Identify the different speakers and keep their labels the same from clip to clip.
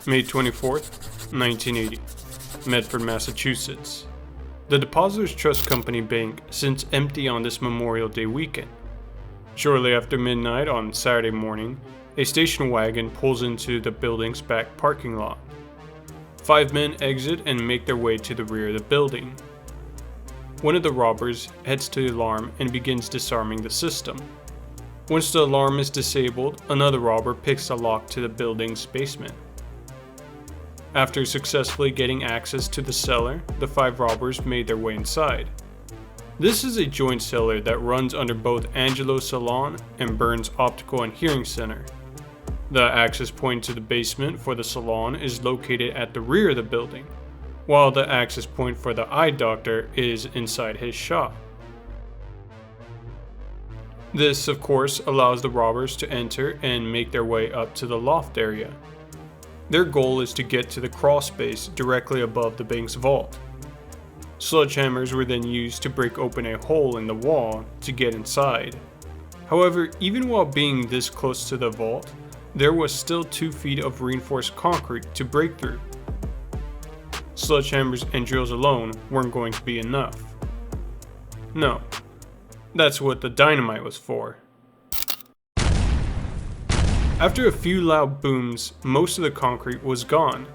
Speaker 1: May 24th, 1980, Medford, Massachusetts. The Depositors Trust Company Bank sits empty on this Memorial Day weekend. Shortly after midnight on Saturday morning, a station wagon pulls into the building's back parking lot. 5 men exit and make their way to the rear of the building. One of the robbers heads to the alarm and begins disarming the system. Once the alarm is disabled, another robber picks the lock to the building's basement. After successfully getting access to the cellar, the 5 robbers made their way inside. This is a joint cellar that runs under both Angelo's Salon and Burns Optical and Hearing Center. The access point to the basement for the salon is located at the rear of the building, while the access point for the eye doctor is inside his shop. This, of course, allows the robbers to enter and make their way up to the loft area. Their goal is to get to the crawl space directly above the bank's vault. Sledgehammers were then used to break open a hole in the wall to get inside. However, even while being this close to the vault, there was still 2 feet of reinforced concrete to break through. Sledgehammers and drills alone weren't going to be enough. No, that's what the dynamite was for. After a few loud booms, most of the concrete was gone.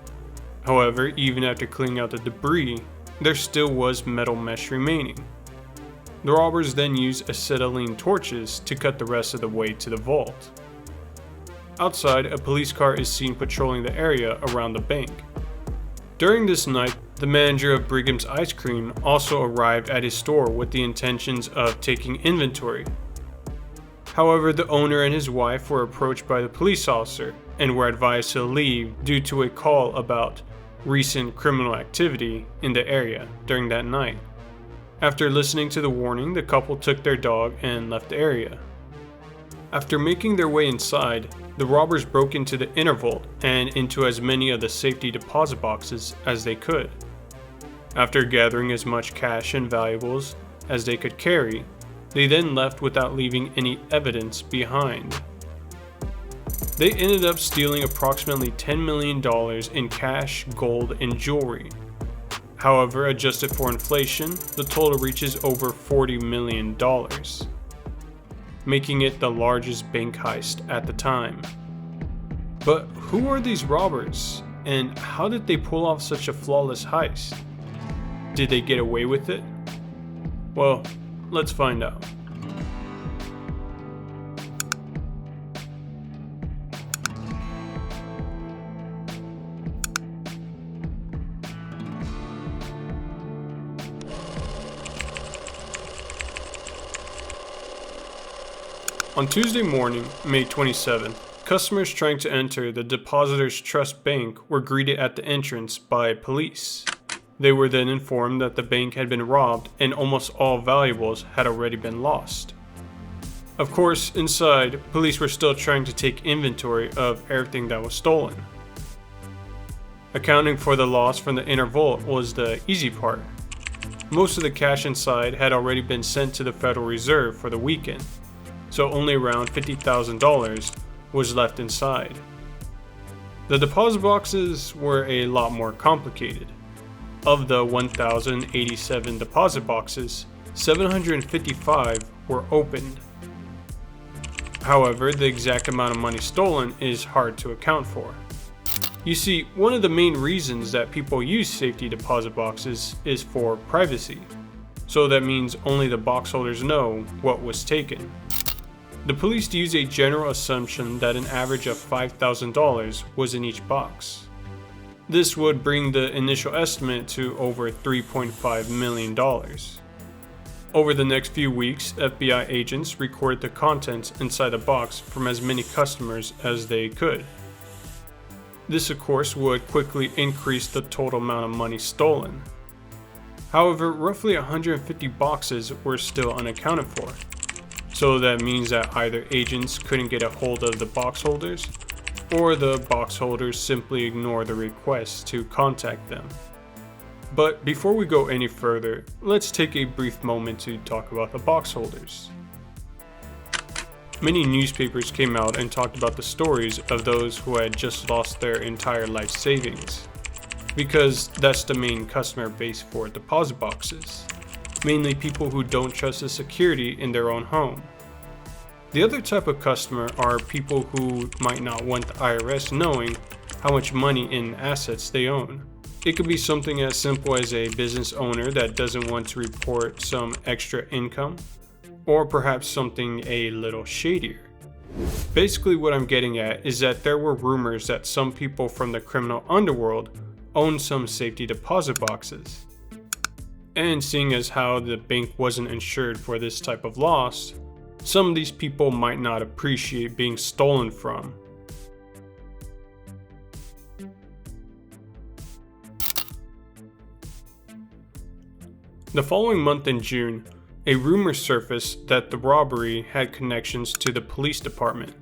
Speaker 1: However, even after cleaning out the debris, there still was metal mesh remaining. The robbers then used acetylene torches to cut the rest of the way to the vault. Outside, a police car is seen patrolling the area around the bank. During this night, the manager of Brigham's Ice Cream also arrived at his store with the intentions of taking inventory. However, the owner and his wife were approached by the police officer and were advised to leave due to a call about recent criminal activity in the area during that night. After listening to the warning, the couple took their dog and left the area. After making their way inside, the robbers broke into the inner vault and into as many of the safety deposit boxes as they could. After gathering as much cash and valuables as they could carry, they then left without leaving any evidence behind. They ended up stealing approximately $10 million in cash, gold, and jewelry. However, adjusted for inflation, the total reaches over $40 million, making it the largest bank heist at the time. But who are these robbers, and how did they pull off such a flawless heist? Did they get away with it? Well, let's find out. On Tuesday morning, May 27th, customers trying to enter the Depositors Trust Bank were greeted at the entrance by police. They were then informed that the bank had been robbed and almost all valuables had already been lost. Of course, inside, police were still trying to take inventory of everything that was stolen. Accounting for the loss from the inner vault was the easy part. Most of the cash inside had already been sent to the Federal Reserve for the weekend, so only around $50,000 was left inside. The deposit boxes were a lot more complicated. Of the 1,087 deposit boxes, 755 were opened. However, the exact amount of money stolen is hard to account for. You see, one of the main reasons that people use safety deposit boxes is for privacy, so that means only the box holders know what was taken. The police used a general assumption that an average of $5,000 was in each box. This would bring the initial estimate to over $3.5 million. Over the next few weeks, FBI agents recorded the contents inside the box from as many customers as they could. This, of course, would quickly increase the total amount of money stolen. However, roughly 150 boxes were still unaccounted for. So that means that either agents couldn't get a hold of the box holders, or the box holders simply ignore the request to contact them. But before we go any further, let's take a brief moment to talk about the box holders. many newspapers came out and talked about the stories of those who had just lost their entire life savings, because that's the main customer base for deposit boxes, mainly people who don't trust the security in their own home. The other type of customer are people who might not want the IRS knowing how much money in assets they own. It could be something as simple as a business owner that doesn't want to report some extra income, or perhaps something a little shadier. Basically what I'm getting at is that there were rumors that some people from the criminal underworld owned some safety deposit boxes. And seeing as how the bank wasn't insured for this type of loss, some of these people might not appreciate being stolen from. The following month in June, a rumor surfaced that the robbery had connections to the police department.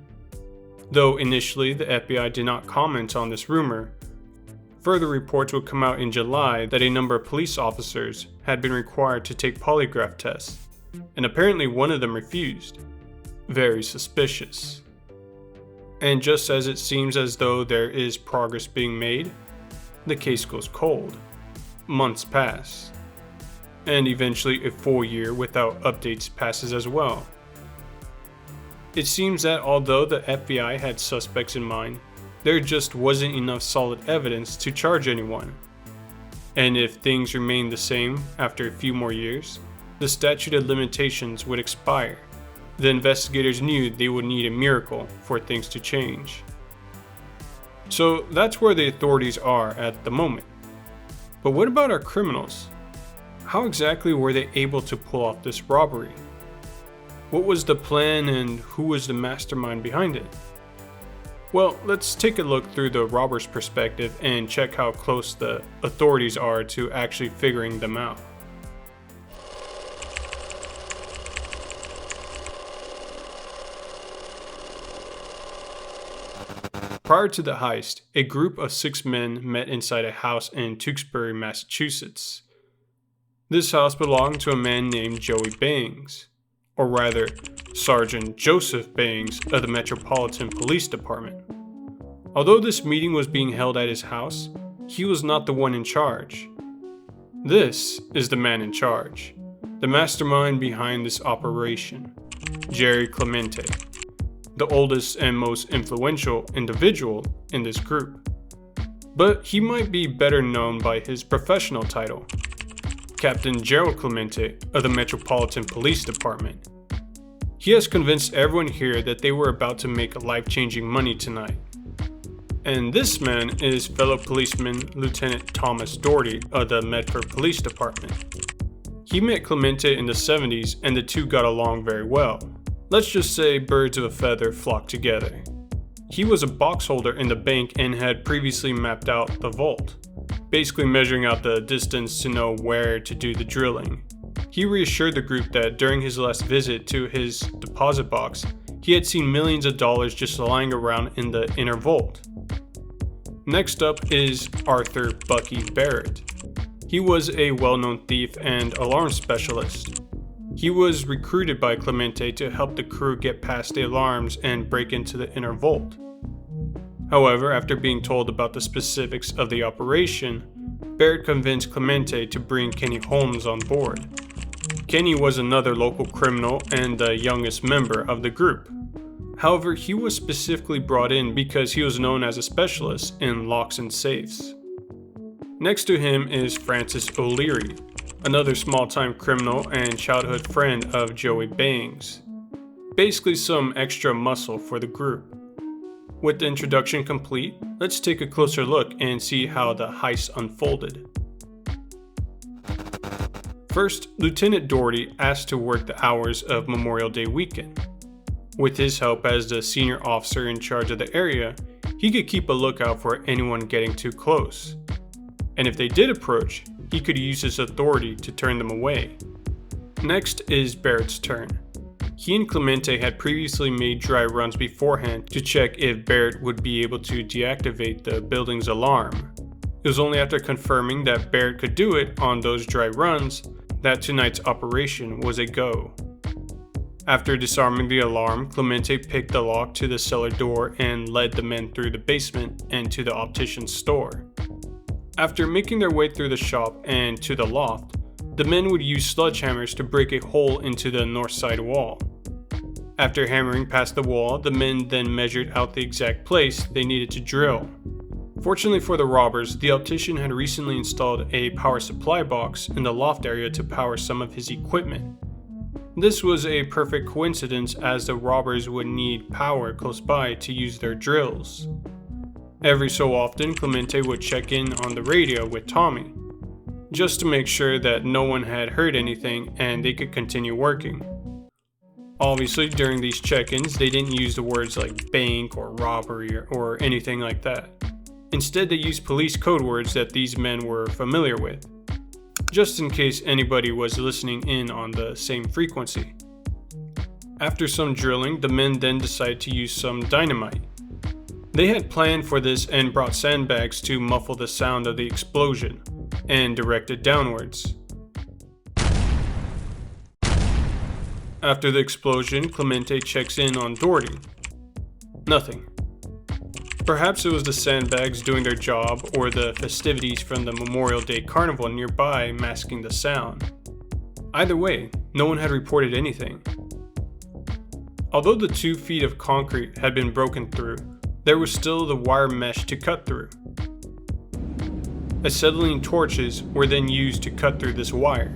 Speaker 1: Though initially the FBI did not comment on this rumor, further reports would come out in July that a number of police officers had been required to take polygraph tests, and apparently one of them refused. Very suspicious. And just as it seems as though there is progress being made, the case goes cold. Months pass. And eventually a full year without updates passes as well. It seems that although the FBI had suspects in mind, there just wasn't enough solid evidence to charge anyone. And if things remained the same after a few more years, the statute of limitations would expire. The investigators knew they would need a miracle for things to change. So that's where the authorities are at the moment. But what about our criminals? How exactly were they able to pull off this robbery? What was the plan and who was the mastermind behind it? Well, let's take a look through the robber's perspective and check how close the authorities are to actually figuring them out. Prior to the heist, a group of 6 men met inside a house in Tewksbury, Massachusetts. This house belonged to a man named Joey Bangs, or rather, Sergeant Joseph Bangs of the Metropolitan Police Department. Although this meeting was being held at his house, he was not the one in charge. This is the man in charge, the mastermind behind this operation, Jerry Clemente, the oldest and most influential individual in this group. But he might be better known by his professional title, Captain Gerald Clemente of the Metropolitan Police Department. He has convinced everyone here that they were about to make life-changing money tonight. And this man is fellow policeman Lieutenant Thomas Doherty of the Medford Police Department. He met Clemente in the 70s and the two got along very well. Let's just say birds of a feather flock together. He was a box holder in the bank and had previously mapped out the vault, basically measuring out the distance to know where to do the drilling. He reassured the group that during his last visit to his deposit box, he had seen millions of dollars just lying around in the inner vault. Next up is Arthur Bucky Barrett. He was a well-known thief and alarm specialist. He was recruited by Clemente to help the crew get past the alarms and break into the inner vault. However, after being told about the specifics of the operation, Barrett convinced Clemente to bring Kenny Holmes on board. Kenny was another local criminal and the youngest member of the group. However, he was specifically brought in because he was known as a specialist in locks and safes. Next to him is Francis O'Leary, another small-time criminal and childhood friend of Joey Bangs. Basically some extra muscle for the group. With the introduction complete, let's take a closer look and see how the heist unfolded. First, Lieutenant Doherty asked to work the hours of Memorial Day weekend. With his help as the senior officer in charge of the area, he could keep a lookout for anyone getting too close. And if they did approach, he could use his authority to turn them away. Next is Barrett's turn. He and Clemente had previously made dry runs beforehand to check if Barrett would be able to deactivate the building's alarm. It was only after confirming that Barrett could do it on those dry runs that tonight's operation was a go. After disarming the alarm, Clemente picked the lock to the cellar door and led the men through the basement and to the optician's store. After making their way through the shop and to the loft, the men would use sledgehammers to break a hole into the north side wall. After hammering past the wall, the men then measured out the exact place they needed to drill. Fortunately for the robbers, the optician had recently installed a power supply box in the loft area to power some of his equipment. This was a perfect coincidence as the robbers would need power close by to use their drills. Every so often, Clemente would check in on the radio with Tommy, just to make sure that no one had heard anything and they could continue working. Obviously, during these check-ins, they didn't use the words like bank or robbery or anything like that. Instead, they used police code words that these men were familiar with, just in case anybody was listening in on the same frequency. After some drilling, the men then decided to use some dynamite. They had planned for this and brought sandbags to muffle the sound of the explosion and direct it downwards. After the explosion, Clemente checks in on Doherty. Nothing. Perhaps it was the sandbags doing their job or the festivities from the Memorial Day Carnival nearby masking the sound. Either way, no one had reported anything. Although the 2 feet of concrete had been broken through, there was still the wire mesh to cut through. Acetylene torches were then used to cut through this wire.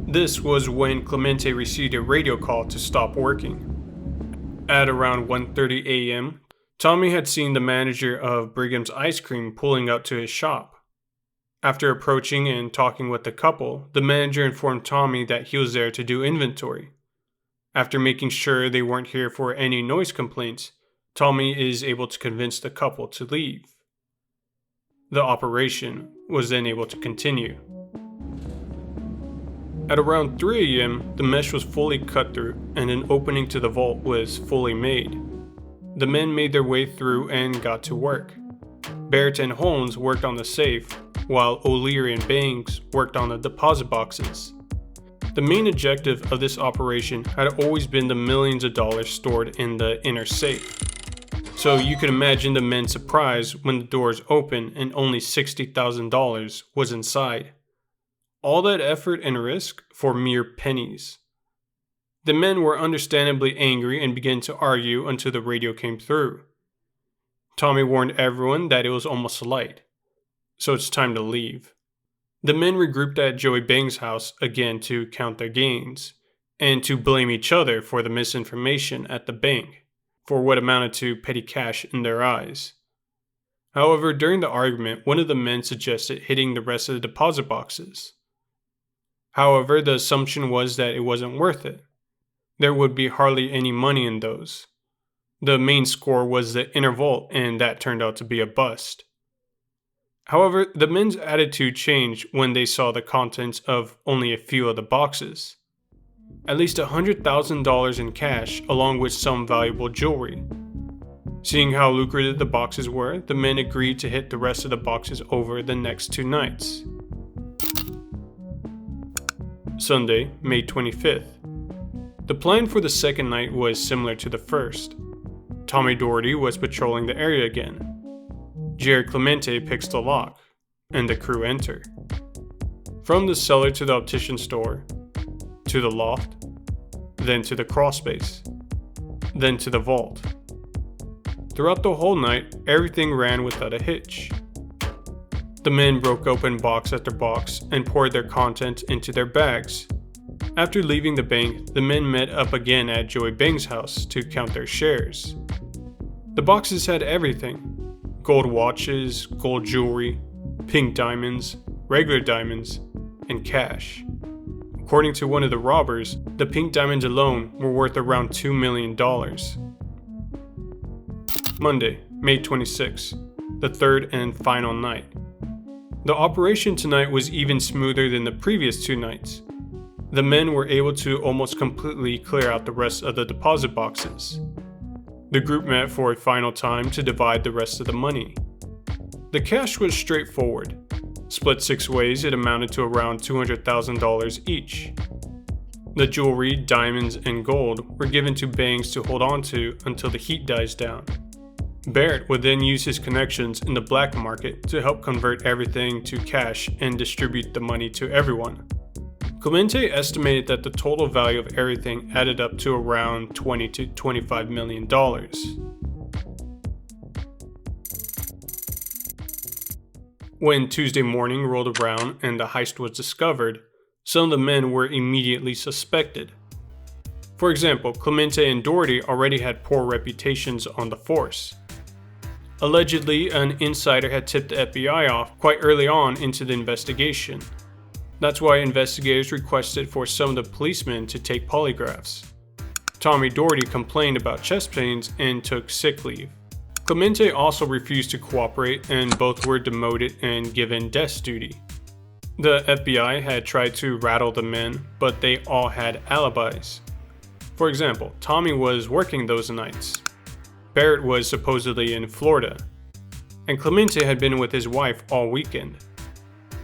Speaker 1: This was when Clemente received a radio call to stop working. At around 1:30 a.m., Tommy had seen the manager of Brigham's Ice Cream pulling up to his shop. After approaching and talking with the couple, the manager informed Tommy that he was there to do inventory. After making sure they weren't here for any noise complaints, Tommy is able to convince the couple to leave. The operation was then able to continue. At around 3 a.m., the mesh was fully cut through and an opening to the vault was fully made. The men made their way through and got to work. Barrett and Holmes worked on the safe, while O'Leary and Banks worked on the deposit boxes. The main objective of this operation had always been the millions of dollars stored in the inner safe. So you can imagine the men's surprise when the doors opened and only $60,000 was inside. All that effort and risk for mere pennies. The men were understandably angry and began to argue until the radio came through. Tommy warned everyone that it was almost light, so it's time to leave. The men regrouped at Joey Bang's house again to count their gains, and to blame each other for the misinformation at the bank, for what amounted to petty cash in their eyes. However, during the argument, one of the men suggested hitting the rest of the deposit boxes. However, the assumption was that it wasn't worth it. There would be hardly any money in those. The main score was the inner vault, and that turned out to be a bust. However, the men's attitude changed when they saw the contents of only a few of the boxes. At least $100,000 in cash, along with some valuable jewelry. Seeing how lucrative the boxes were, the men agreed to hit the rest of the boxes over the next 2 nights. Sunday, May 25th. The plan for the second night was similar to the first. Tommy Doherty was patrolling the area again. Jared Clemente picks the lock, and the crew enter. From the cellar to the optician store, to the loft, then to the crawlspace, then to the vault. Throughout the whole night, everything ran without a hitch. The men broke open box after box and poured their contents into their bags. After leaving the bank, the men met up again at Joey Bang's house to count their shares. The boxes had everything: gold watches, gold jewelry, pink diamonds, regular diamonds, and cash. According to one of the robbers, the pink diamonds alone were worth around $2 million. Monday, May 26, the third and final night. The operation tonight was even smoother than the previous 2 nights. The men were able to almost completely clear out the rest of the deposit boxes. The group met for a final time to divide the rest of the money. The cash was straightforward. Split 6 ways, it amounted to around $200,000 each. The jewelry, diamonds, and gold were given to Bangs to hold on to until the heat dies down. Barrett would then use his connections in the black market to help convert everything to cash and distribute the money to everyone. Clemente estimated that the total value of everything added up to around $20 to $25 million. When Tuesday morning rolled around and the heist was discovered, some of the men were immediately suspected. For example, Clemente and Doherty already had poor reputations on the force. Allegedly, an insider had tipped the FBI off quite early on into the investigation. That's why investigators requested for some of the policemen to take polygraphs. Tommy Doherty complained about chest pains and took sick leave. Clemente also refused to cooperate, and both were demoted and given desk duty. The FBI had tried to rattle the men, but they all had alibis. For example, Tommy was working those nights. Barrett was supposedly in Florida, and Clemente had been with his wife all weekend.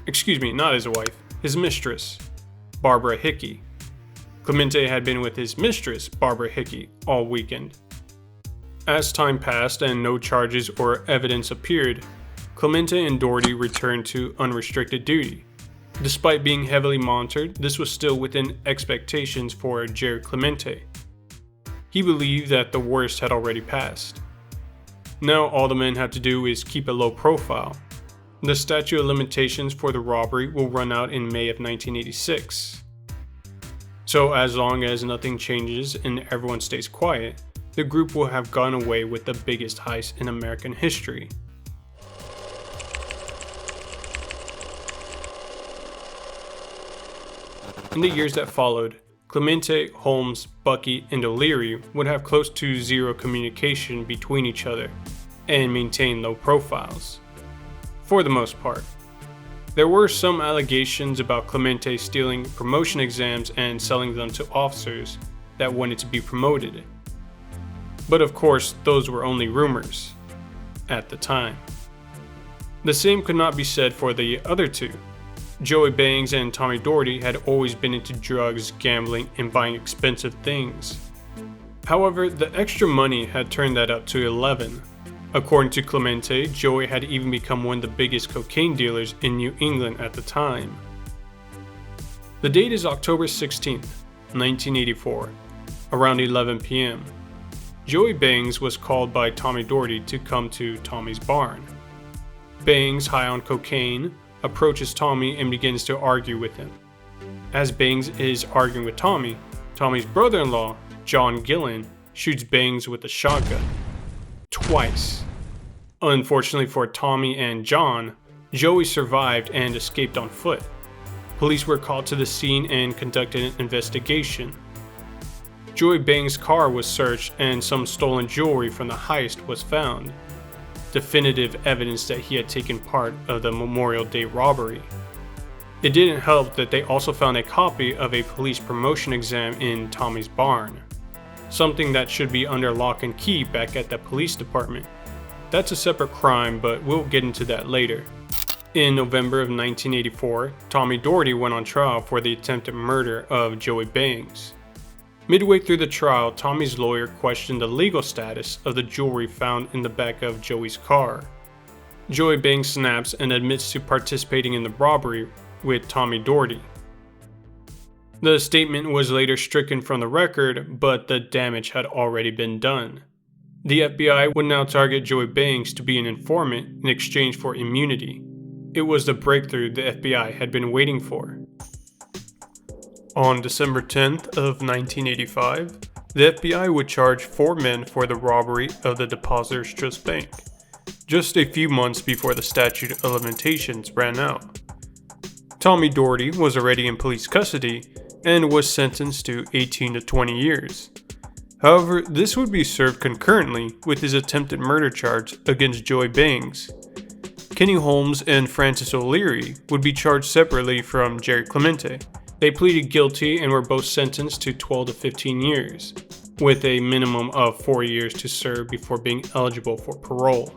Speaker 1: Excuse me, not his wife, his mistress, Barbara Hickey. Clemente had been with his mistress, Barbara Hickey, all weekend. As time passed and no charges or evidence appeared, Clemente and Doherty returned to unrestricted duty. Despite being heavily monitored, this was still within expectations for Jerry Clemente. He believed that the worst had already passed. Now all the men have to do is keep a low profile. The statute of limitations for the robbery will run out in May of 1986. So as long as nothing changes and everyone stays quiet, the group will have gone away with the biggest heist in American history. In the years that followed, Clemente, Holmes, Bucky, and O'Leary would have close to zero communication between each other and maintain low profiles. For the most part. There were some allegations about Clemente stealing promotion exams and selling them to officers that wanted to be promoted. But of course, those were only rumors at the time. The same could not be said for the other two. Joey Bangs and Tommy Doherty had always been into drugs, gambling, and buying expensive things. However, the extra money had turned that up to 11. According to Clemente, Joey had even become one of the biggest cocaine dealers in New England at the time. The date is October 16th, 1984, around 11 p.m. Joey Bangs was called by Tommy Doherty to come to Tommy's barn. Bangs, high on cocaine, approaches Tommy and begins to argue with him. As Bangs is arguing with Tommy, Tommy's brother-in-law, John Gillen, shoots Bangs with a shotgun. Twice. Unfortunately for Tommy and John, Joey survived and escaped on foot. Police were called to the scene and conducted an investigation. Joey Bangs' car was searched and some stolen jewelry from the heist was found. Definitive evidence that he had taken part of the Memorial Day robbery. It didn't help that they also found a copy of a police promotion exam in Tommy's barn. Something that should be under lock and key back at the police department. That's a separate crime, but we'll get into that later. In November of 1984, Tommy Doherty went on trial for the attempted murder of Joey Bangs. Midway through the trial, Tommy's lawyer questioned the legal status of the jewelry found in the back of Joey's car. Joey Bangs snaps and admits to participating in the robbery with Tommy Doherty. The statement was later stricken from the record, but the damage had already been done. The FBI would now target Joey Bangs to be an informant in exchange for immunity. It was the breakthrough the FBI had been waiting for. On December 10th of 1985, the FBI would charge 4 men for the robbery of the Depositors Trust Bank, just a few months before the statute of limitations ran out. Tommy Doherty was already in police custody and was sentenced to 18 to 20 years. However, this would be served concurrently with his attempted murder charge against Joey Bangs. Kenny Holmes and Francis O'Leary would be charged separately from Jerry Clemente. They pleaded guilty and were both sentenced to 12 to 15 years, with a minimum of 4 years to serve before being eligible for parole.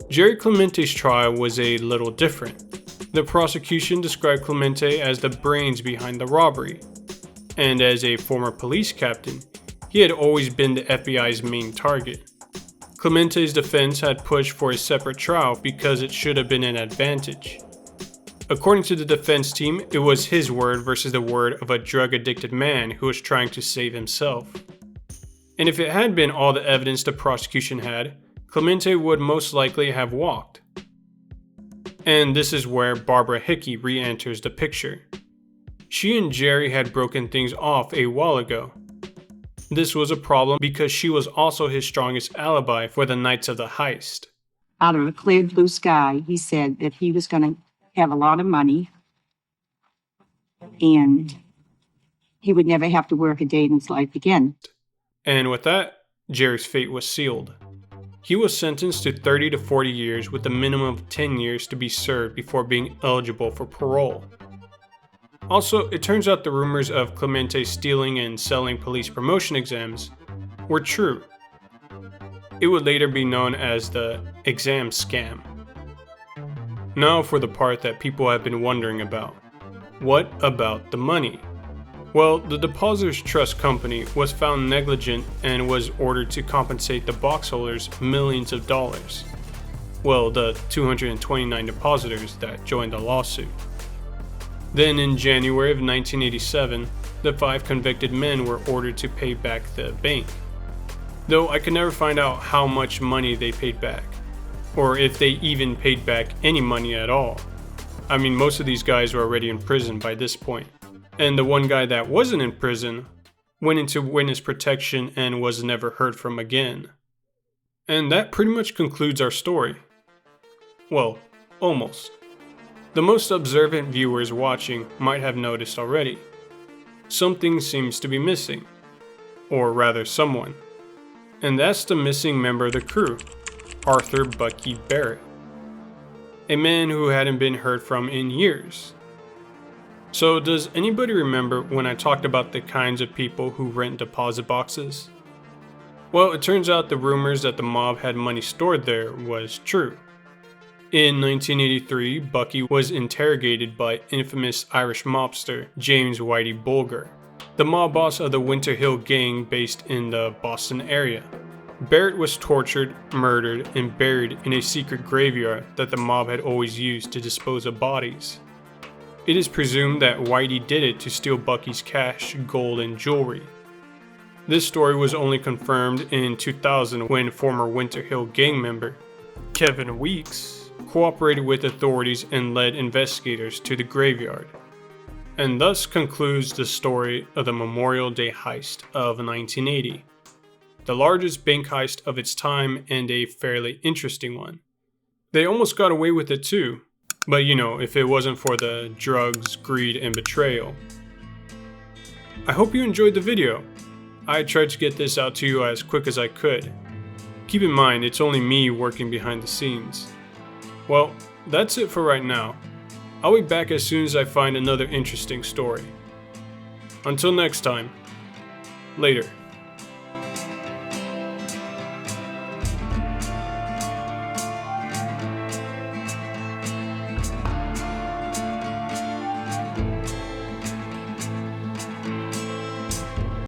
Speaker 1: Jerry Clemente's trial was a little different. The prosecution described Clemente as the brains behind the robbery. and as a former police captain, he had always been the FBI's main target. Clemente's defense had pushed for a separate trial because it should have been an advantage. According to the defense team, it was his word versus the word of a drug-addicted man who was trying to save himself. And if it had been all the evidence the prosecution had, Clemente would most likely have walked. And this is where Barbara Hickey re-enters the picture. She and Jerry had broken things off a while ago. This was a problem because she was also his strongest alibi for the nights of the heist.
Speaker 2: Out of a clear blue sky, he said that he was going to have a lot of money and he would never have to work a day in his life again.
Speaker 1: And with that, Jerry's fate was sealed. He was sentenced to 30 to 40 years with a minimum of 10 years to be served before being eligible for parole. Also, it turns out the rumors of Clemente stealing and selling police promotion exams were true. It would later be known as the exam scam. Now for the part that people have been wondering about. What about the money? Well, the Depositors Trust Company was found negligent and was ordered to compensate the box holders millions of dollars. Well, the 229 depositors that joined the lawsuit. Then in January of 1987, the 5 convicted men were ordered to pay back the bank. Though I could never find out how much money they paid back, or if they even paid back any money at all. I mean, most of these guys were already in prison by this point. And the one guy that wasn't in prison went into witness protection and was never heard from again. And that pretty much concludes our story. Well, almost. The most observant viewers watching might have noticed already. Something seems to be missing. Or rather, someone. And that's the missing member of the crew, Arthur Bucky Barrett. A man who hadn't been heard from in years. So does anybody remember when I talked about the kinds of people who rent deposit boxes? Well, it turns out the rumors that the mob had money stored there was true. In 1983, Bucky was interrogated by infamous Irish mobster James Whitey Bulger, the mob boss of the Winter Hill gang based in the Boston area. Barrett was tortured, murdered, and buried in a secret graveyard that the mob had always used to dispose of bodies. It is presumed that Whitey did it to steal Bucky's cash, gold, and jewelry. This story was only confirmed in 2000 when former Winter Hill gang member Kevin Weeks cooperated with authorities and led investigators to the graveyard. And thus concludes the story of the Memorial Day heist of 1980. The largest bank heist of its time and a fairly interesting one. They almost got away with it too. But you know, if it wasn't for the drugs, greed, and betrayal. I hope you enjoyed the video. I tried to get this out to you as quick as I could. Keep in mind, it's only me working behind the scenes. Well, that's it for right now. I'll be back as soon as I find another interesting story. Until next time, later.